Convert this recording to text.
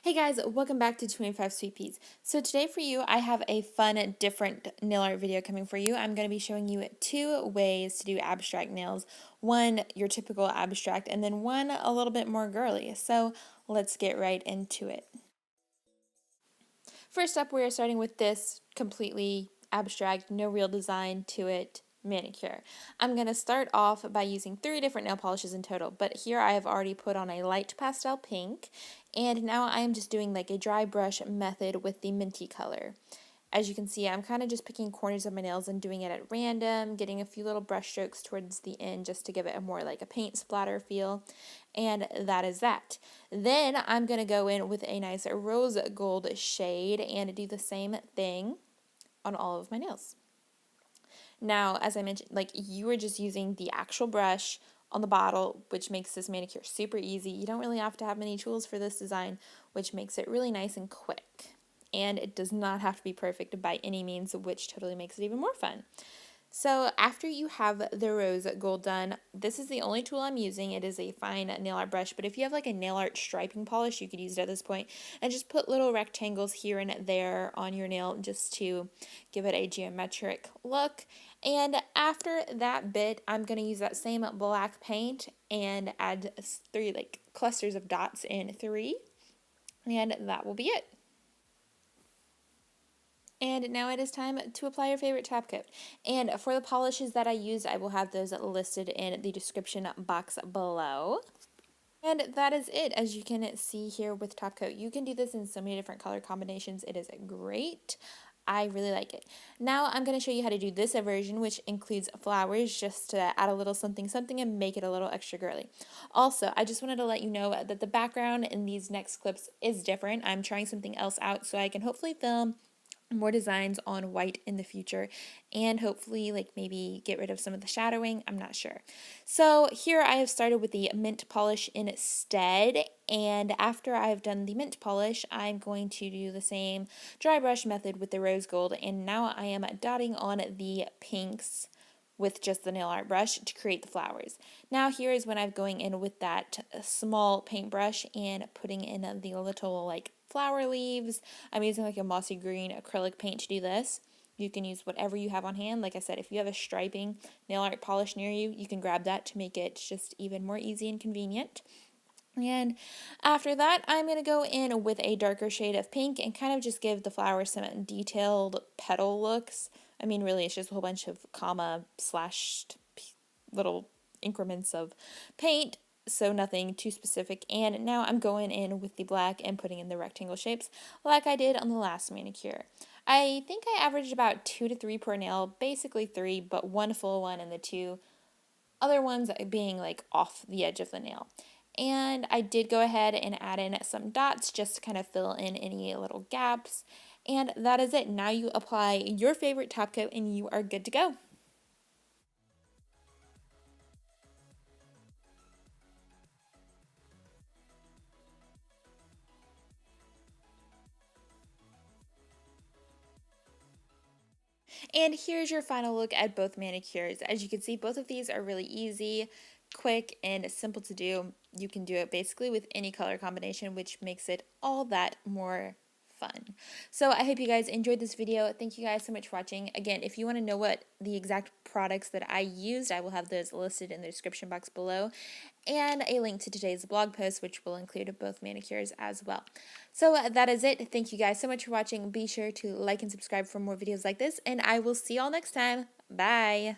Hey guys, welcome back to 25 Sweet Peas. So today for you, I have a fun, different nail art video coming for you. I'm going to be showing you two ways to do abstract nails. One, your typical abstract, and then one a little bit more girly. So let's get right into it. First up, we are starting with this completely abstract, no real design to it manicure. I'm going to start off by using 3 different nail polishes in total, but here I have already put on a light pastel pink, and now I am just doing like a dry brush method with the minty color. As you can see, I'm kind of just picking corners of my nails and doing it at random, getting a few little brush strokes towards the end just to give it a more like a paint splatter feel. And that is that. Then I'm going to go in with a nice rose gold shade and do the same thing on all of my nails. Now, as I mentioned, like you are just using the actual brush on the bottle, which makes this manicure super easy. You don't really have to have many tools for this design, which makes it really nice and quick. And it does not have to be perfect by any means, which totally makes it even more fun. So after you have the rose gold done, this is the only tool I'm using. It is a fine nail art brush, but if you have like a nail art striping polish, you could use it at this point and just put little rectangles here and there on your nail just to give it a geometric look. And after that bit, I'm going to use that same black paint and add 3 like clusters of dots in 3, and that will be it. And now it is time to apply your favorite top coat. And for the polishes that I use, I will have those listed in the description box below. And that is it. As you can see here with top coat, you can do this in so many different color combinations. It is great. I really like it. Now I'm going to show you how to do this version, which includes flowers, just to add a little something something and make it a little extra girly. Also, I just wanted to let you know that the background in these next clips is different. I'm trying something else out so I can hopefully film more designs on white in the future and hopefully like maybe get rid of some of the shadowing. I'm not sure. So here I have started with the mint polish instead, and after I've done the mint polish I'm going to do the same dry brush method with the rose gold, and now I am dotting on the pinks with just the nail art brush to create the flowers. Now here is when I'm going in with that small paintbrush and putting in the little like flower leaves. I'm using like a mossy green acrylic paint to do this. You can use whatever you have on hand. Like I said, if you have a striping nail art polish near you, you can grab that to make it just even more easy and convenient. And after that, I'm going to go in with a darker shade of pink and kind of just give the flower some detailed petal looks. I mean, really, it's just a whole bunch of comma slashed little increments of paint, so nothing too specific. And now I'm going in with the black and putting in the rectangle shapes like I did on the last manicure. I think I averaged about 2 to 3 per nail, basically 3, but 1 full one and the 2 other ones being like off the edge of the nail. And I did go ahead and add in some dots just to kind of fill in any little gaps. And that is it. Now you apply your favorite top coat and you are good to go. And here's your final look at both manicures. As you can see, both of these are really easy, quick, and simple to do. You can do it basically with any color combination, which makes it all that more fun. So I hope you guys enjoyed this video. Thank you guys so much for watching. Again, if you want to know what the exact products that I used, I will have those listed in the description box below, and a link to today's blog post, which will include both manicures as well. So that is it. Thank you guys so much for watching. Be sure to like and subscribe for more videos like this, and I will see y'all next time. Bye!